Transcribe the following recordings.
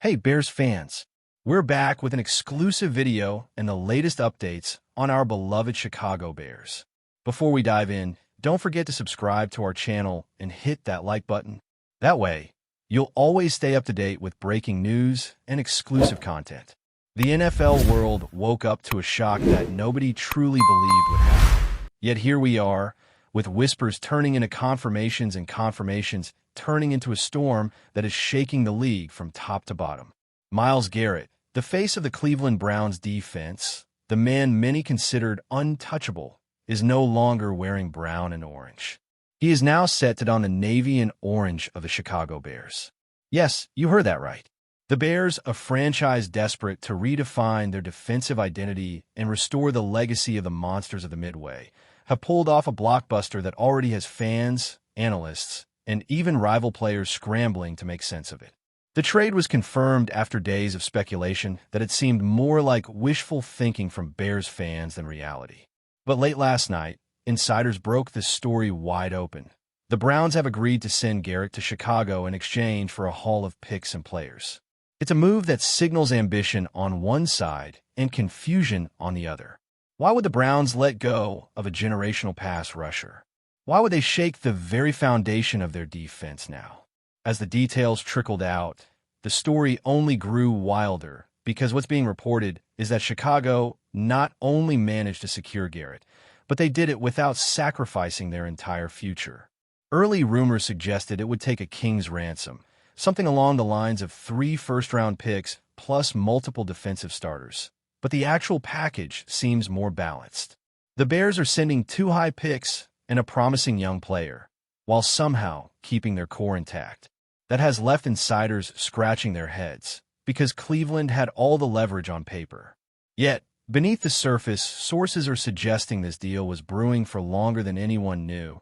Hey Bears fans, we're back with an exclusive video and the latest updates on our beloved Chicago Bears. Before we dive in, don't forget to subscribe to our channel and hit that like button. That way, you'll always stay up to date with breaking news and exclusive content. The NFL world woke up to a shock that nobody truly believed would happen. Yet here we are, with whispers turning into confirmations and confirmations turning into a storm that is shaking the league from top to bottom. Myles Garrett, the face of the Cleveland Browns defense, the man many considered untouchable, is no longer wearing brown and orange. He is now set to don the navy and orange of the Chicago Bears. Yes, you heard that right. The Bears, a franchise desperate to redefine their defensive identity and restore the legacy of the monsters of the Midway, have pulled off a blockbuster that already has fans, analysts, and even rival players scrambling to make sense of it. The trade was confirmed after days of speculation that it seemed more like wishful thinking from Bears fans than reality. But late last night, insiders broke this story wide open. The Browns have agreed to send Garrett to Chicago in exchange for a haul of picks and players. It's a move that signals ambition on one side and confusion on the other. Why would the Browns let go of a generational pass rusher? Why would they shake the very foundation of their defense now? As the details trickled out, the story only grew wilder because what's being reported is that Chicago not only managed to secure Garrett, but they did it without sacrificing their entire future. Early rumors suggested it would take a king's ransom, something along the lines of 3 first-round picks plus multiple defensive starters. But the actual package seems more balanced. The Bears are sending 2 high picks and a promising young player, while somehow keeping their core intact. That has left insiders scratching their heads, because Cleveland had all the leverage on paper. Yet, beneath the surface, sources are suggesting this deal was brewing for longer than anyone knew,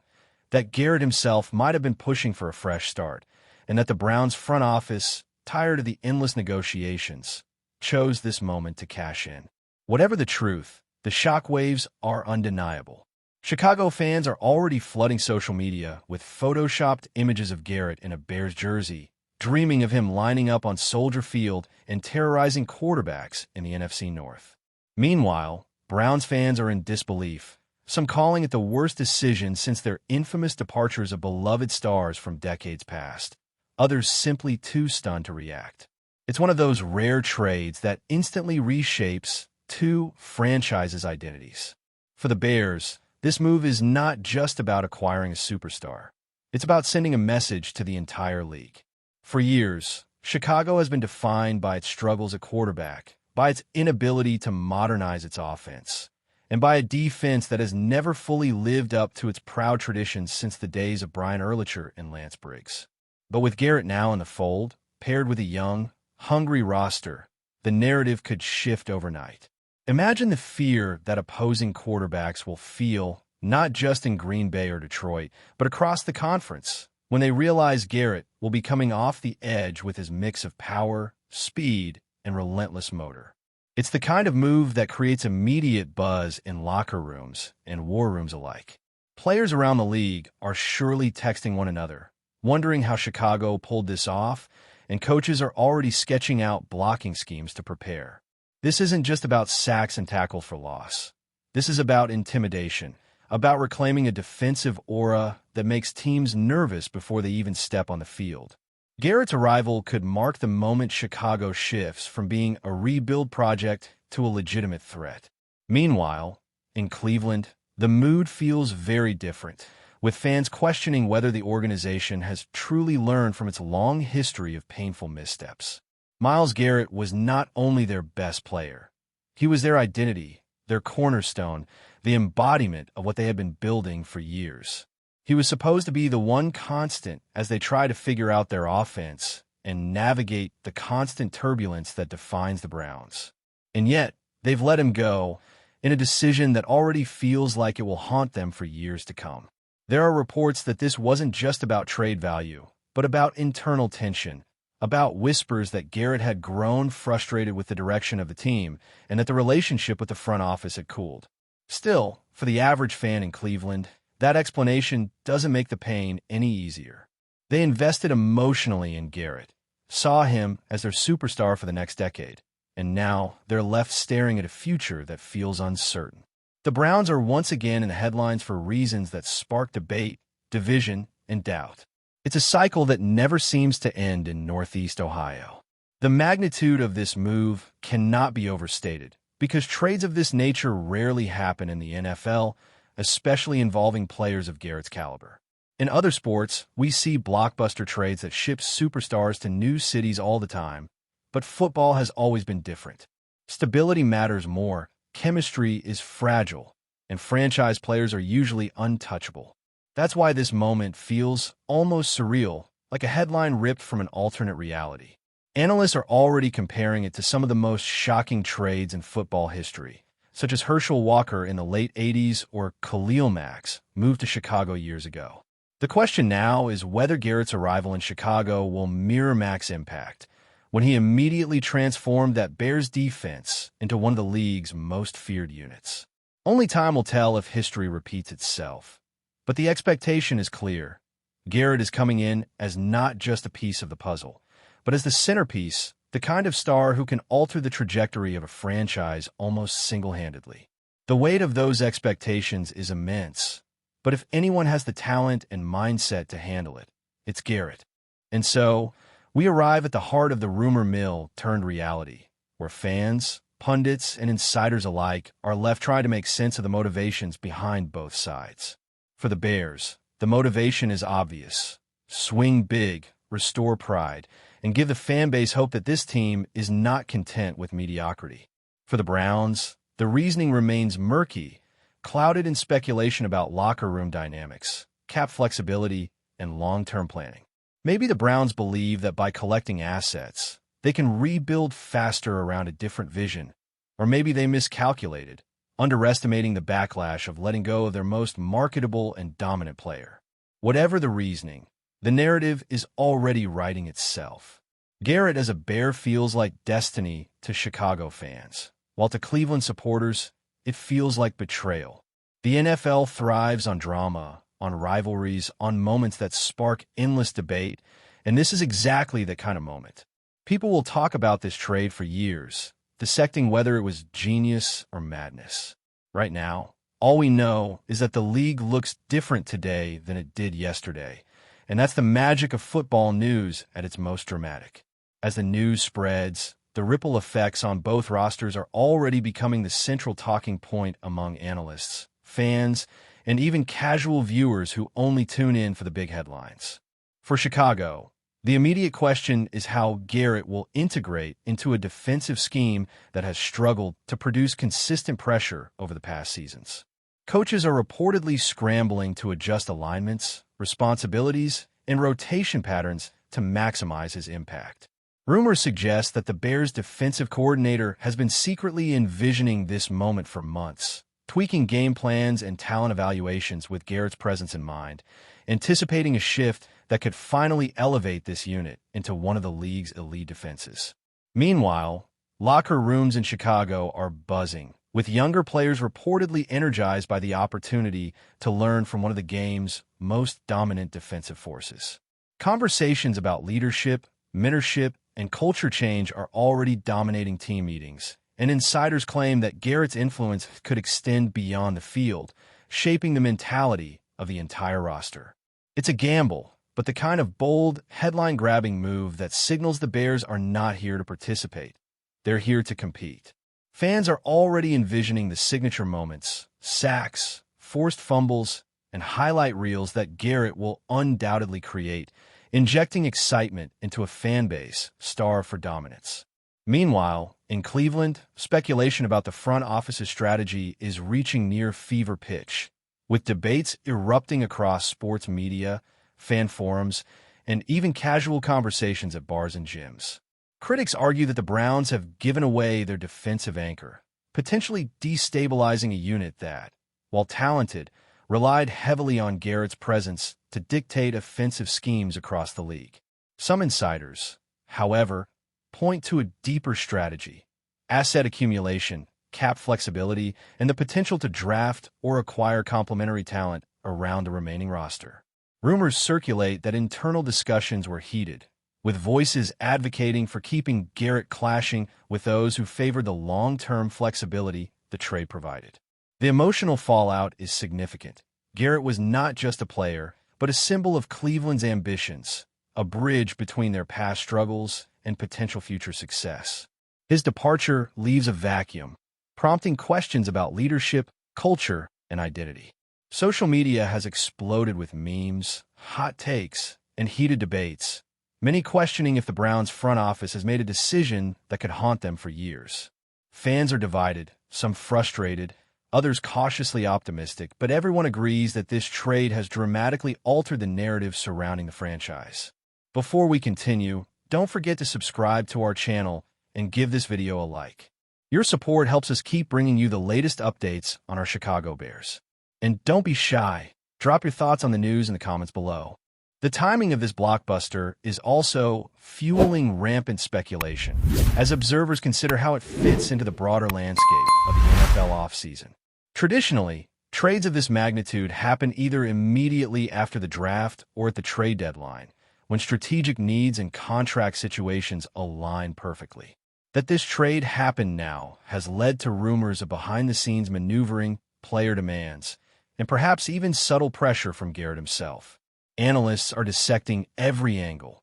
that Garrett himself might have been pushing for a fresh start, and that the Browns front office, tired of the endless negotiations, chose this moment to cash in. Whatever the truth, the shockwaves are undeniable. Chicago fans are already flooding social media with photoshopped images of Garrett in a Bears jersey, dreaming of him lining up on Soldier Field and terrorizing quarterbacks in the NFC North. Meanwhile, Browns fans are in disbelief, some calling it the worst decision since their infamous departures of beloved stars from decades past, others simply too stunned to react. It's one of those rare trades that instantly reshapes 2 franchises' identities. For the Bears, this move is not just about acquiring a superstar. It's about sending a message to the entire league. For years, Chicago has been defined by its struggles at quarterback, by its inability to modernize its offense, and by a defense that has never fully lived up to its proud traditions since the days of Brian Urlacher and Lance Briggs. But with Garrett now in the fold, paired with a young, hungry roster, the narrative could shift overnight. Imagine the fear that opposing quarterbacks will feel, not just in Green Bay or Detroit, but across the conference, when they realize Garrett will be coming off the edge with his mix of power, speed, and relentless motor. It's the kind of move that creates immediate buzz in locker rooms and war rooms alike. Players around the league are surely texting one another, wondering how Chicago pulled this off, and coaches are already sketching out blocking schemes to prepare. This isn't just about sacks and tackles for loss. This is about intimidation, about reclaiming a defensive aura that makes teams nervous before they even step on the field. Garrett's arrival could mark the moment Chicago shifts from being a rebuild project to a legitimate threat. Meanwhile, in Cleveland, the mood feels very different, with fans questioning whether the organization has truly learned from its long history of painful missteps. Myles Garrett was not only their best player. He was their identity, their cornerstone, the embodiment of what they had been building for years. He was supposed to be the one constant as they try to figure out their offense and navigate the constant turbulence that defines the Browns. And yet, they've let him go in a decision that already feels like it will haunt them for years to come. There are reports that this wasn't just about trade value, but about internal tension, about whispers that Garrett had grown frustrated with the direction of the team and that the relationship with the front office had cooled. Still, for the average fan in Cleveland, that explanation doesn't make the pain any easier. They invested emotionally in Garrett, saw him as their superstar for the next decade, and now they're left staring at a future that feels uncertain. The Browns are once again in the headlines for reasons that spark debate, division, and doubt. It's a cycle that never seems to end in Northeast Ohio. The magnitude of this move cannot be overstated, because trades of this nature rarely happen in the NFL, especially involving players of Garrett's caliber. In other sports, we see blockbuster trades that ship superstars to new cities all the time, but football has always been different. Stability matters more, chemistry is fragile, and franchise players are usually untouchable. That's why this moment feels almost surreal, like a headline ripped from an alternate reality. Analysts are already comparing it to some of the most shocking trades in football history, such as Herschel Walker in the late 80s or Khalil Mack's move to Chicago years ago. The question now is whether Garrett's arrival in Chicago will mirror Mack's impact, when he immediately transformed that Bears defense into one of the league's most feared units. Only time will tell if history repeats itself. But the expectation is clear. Garrett is coming in as not just a piece of the puzzle, but as the centerpiece, the kind of star who can alter the trajectory of a franchise almost single-handedly. The weight of those expectations is immense, but if anyone has the talent and mindset to handle it, it's Garrett. And so, we arrive at the heart of the rumor mill turned reality, where fans, pundits, and insiders alike are left trying to make sense of the motivations behind both sides. For the Bears, the motivation is obvious. Swing big, restore pride, and give the fan base hope that this team is not content with mediocrity. For the Browns, the reasoning remains murky, clouded in speculation about locker room dynamics, cap flexibility, and long-term planning. Maybe the Browns believe that by collecting assets, they can rebuild faster around a different vision, or maybe they miscalculated, underestimating the backlash of letting go of their most marketable and dominant player. Whatever the reasoning, the narrative is already writing itself. Garrett as a Bear feels like destiny to Chicago fans, while to Cleveland supporters, it feels like betrayal. The NFL thrives on drama, on rivalries, on moments that spark endless debate, and this is exactly that kind of moment. People will talk about this trade for years, dissecting whether it was genius or madness. Right now, all we know is that the league looks different today than it did yesterday, and that's the magic of football news at its most dramatic. As the news spreads, the ripple effects on both rosters are already becoming the central talking point among analysts, fans, and even casual viewers who only tune in for the big headlines. For Chicago, the immediate question is how Garrett will integrate into a defensive scheme that has struggled to produce consistent pressure over the past seasons. Coaches are reportedly scrambling to adjust alignments, responsibilities, and rotation patterns to maximize his impact. Rumors suggest that the Bears' defensive coordinator has been secretly envisioning this moment for months, tweaking game plans and talent evaluations with Garrett's presence in mind, anticipating a shift that could finally elevate this unit into one of the league's elite defenses. Meanwhile, locker rooms in Chicago are buzzing, with younger players reportedly energized by the opportunity to learn from one of the game's most dominant defensive forces. Conversations about leadership, mentorship, and culture change are already dominating team meetings, and insiders claim that Garrett's influence could extend beyond the field, shaping the mentality of the entire roster. It's a gamble, but the kind of bold, headline-grabbing move that signals the Bears are not here to participate. They're here to compete. Fans are already envisioning the signature moments, sacks, forced fumbles, and highlight reels that Garrett will undoubtedly create, injecting excitement into a fan base starved for dominance. Meanwhile, in Cleveland, speculation about the front office's strategy is reaching near fever pitch, with debates erupting across sports media, fan forums, and even casual conversations at bars and gyms. Critics argue that the Browns have given away their defensive anchor, potentially destabilizing a unit that, while talented, relied heavily on Garrett's presence to dictate offensive schemes across the league. Some insiders, however, point to a deeper strategy: asset accumulation, cap flexibility, and the potential to draft or acquire complementary talent around the remaining roster. Rumors circulate that internal discussions were heated, with voices advocating for keeping Garrett clashing with those who favor the long-term flexibility the trade provided. The emotional fallout is significant. Garrett was not just a player, but a symbol of Cleveland's ambitions, a bridge between their past struggles and potential future success. His departure leaves a vacuum, prompting questions about leadership, culture, and identity. Social media has exploded with memes, hot takes, and heated debates, many questioning if the Browns front office has made a decision that could haunt them for years. Fans are divided, some frustrated, others cautiously optimistic, but everyone agrees that this trade has dramatically altered the narrative surrounding the franchise. Before we continue, don't forget to subscribe to our channel and give this video a like. Your support helps us keep bringing you the latest updates on our Chicago Bears. And don't be shy. Drop your thoughts on the news in the comments below. The timing of this blockbuster is also fueling rampant speculation, as observers consider how it fits into the broader landscape of the NFL offseason. Traditionally, trades of this magnitude happen either immediately after the draft or at the trade deadline, when strategic needs and contract situations align perfectly. That this trade happened now has led to rumors of behind-the-scenes maneuvering, player demands, and perhaps even subtle pressure from Garrett himself. Analysts are dissecting every angle.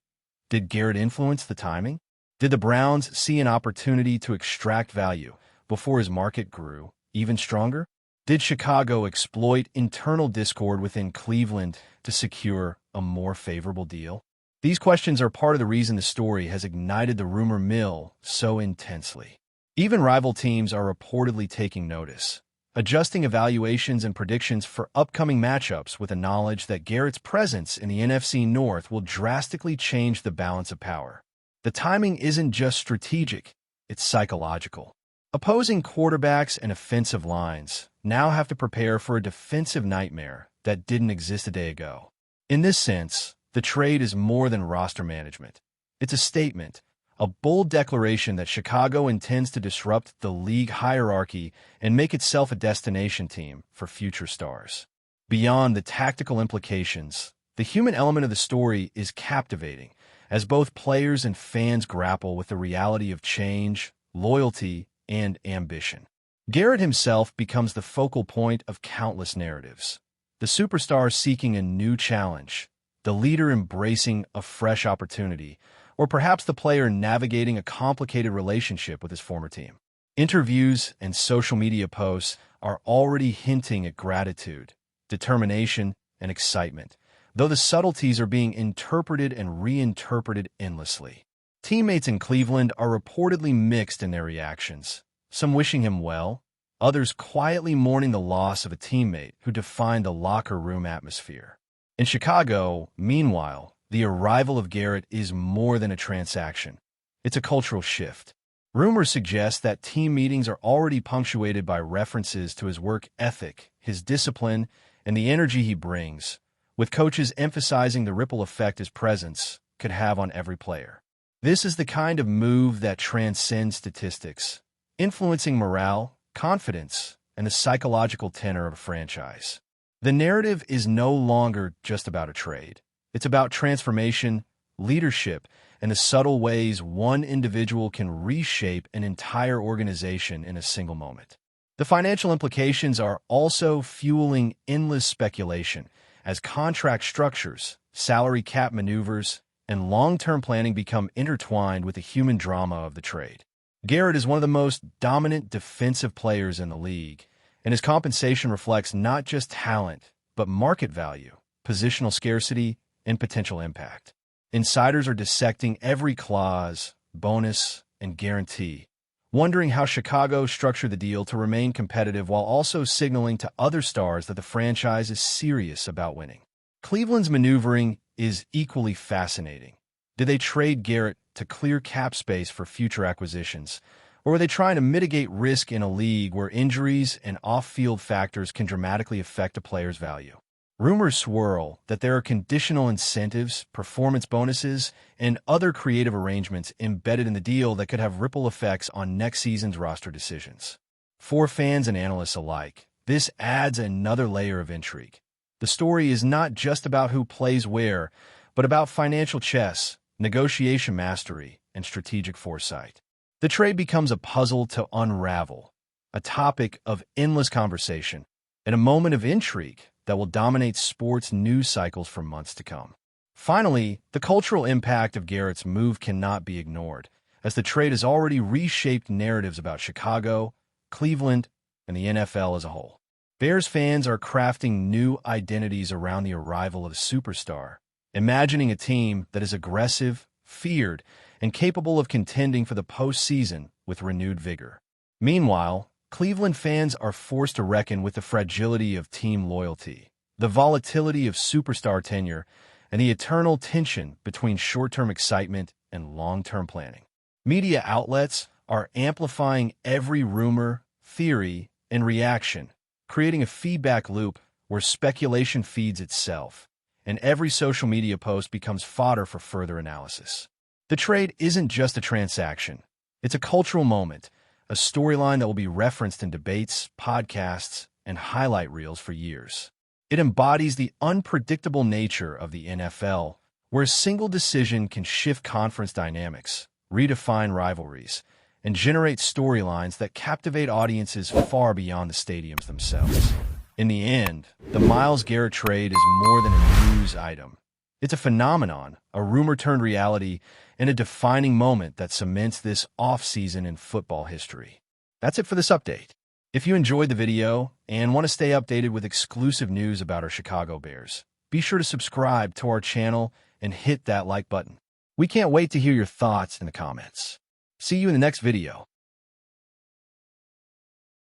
Did Garrett influence the timing? Did the Browns see an opportunity to extract value before his market grew even stronger? Did Chicago exploit internal discord within Cleveland to secure a more favorable deal? These questions are part of the reason the story has ignited the rumor mill so intensely. Even rival teams are reportedly taking notice, adjusting evaluations and predictions for upcoming matchups with the knowledge that Garrett's presence in the NFC North will drastically change the balance of power. The timing isn't just strategic, it's psychological. Opposing quarterbacks and offensive lines now have to prepare for a defensive nightmare that didn't exist a day ago. In this sense, the trade is more than roster management. It's a statement, a bold declaration that Chicago intends to disrupt the league hierarchy and make itself a destination team for future stars. Beyond the tactical implications, the human element of the story is captivating, as both players and fans grapple with the reality of change, loyalty, and ambition. Garrett himself becomes the focal point of countless narratives. The superstar seeking a new challenge, the leader embracing a fresh opportunity, or perhaps the player navigating a complicated relationship with his former team. Interviews and social media posts are already hinting at gratitude, determination, and excitement, though the subtleties are being interpreted and reinterpreted endlessly. Teammates in Cleveland are reportedly mixed in their reactions, some wishing him well, others quietly mourning the loss of a teammate who defined the locker room atmosphere. In Chicago, meanwhile, the arrival of Garrett is more than a transaction. It's a cultural shift. Rumors suggest that team meetings are already punctuated by references to his work ethic, his discipline, and the energy he brings, with coaches emphasizing the ripple effect his presence could have on every player. This is the kind of move that transcends statistics, influencing morale, confidence, and the psychological tenor of a franchise. The narrative is no longer just about a trade. It's about transformation, leadership, and the subtle ways one individual can reshape an entire organization in a single moment. The financial implications are also fueling endless speculation as contract structures, salary cap maneuvers, and long-term planning become intertwined with the human drama of the trade. Garrett is one of the most dominant defensive players in the league, and his compensation reflects not just talent, but market value, positional scarcity, and potential impact. Insiders are dissecting every clause, bonus, and guarantee, wondering how Chicago structured the deal to remain competitive while also signaling to other stars that the franchise is serious about winning. Cleveland's maneuvering is equally fascinating. Did they trade Garrett to clear cap space for future acquisitions, or were they trying to mitigate risk in a league where injuries and off-field factors can dramatically affect a player's value? Rumors swirl that there are conditional incentives, performance bonuses, and other creative arrangements embedded in the deal that could have ripple effects on next season's roster decisions. For fans and analysts alike, this adds another layer of intrigue. The story is not just about who plays where, but about financial chess, negotiation mastery, and strategic foresight. The trade becomes a puzzle to unravel, a topic of endless conversation, and a moment of intrigue that will dominate sports news cycles for months to come. Finally, the cultural impact of Garrett's move cannot be ignored, as the trade has already reshaped narratives about Chicago, Cleveland, and the NFL as a whole. Bears fans are crafting new identities around the arrival of a superstar, imagining a team that is aggressive, feared, and capable of contending for the postseason with renewed vigor. Meanwhile, Cleveland fans are forced to reckon with the fragility of team loyalty, the volatility of superstar tenure, and the eternal tension between short-term excitement and long-term planning. Media outlets are amplifying every rumor, theory, and reaction, creating a feedback loop where speculation feeds itself, and every social media post becomes fodder for further analysis. The trade isn't just a transaction. It's a cultural moment, a storyline that will be referenced in debates, podcasts, and highlight reels for years. It embodies the unpredictable nature of the NFL, where a single decision can shift conference dynamics, redefine rivalries, and generate storylines that captivate audiences far beyond the stadiums themselves. In the end, the Myles Garrett trade is more than a news item. It's a phenomenon, a rumor-turned reality, and a defining moment that cements this offseason in football history. That's it for this update. If you enjoyed the video and want to stay updated with exclusive news about our Chicago Bears, be sure to subscribe to our channel and hit that like button. We can't wait to hear your thoughts in the comments. See you in the next video.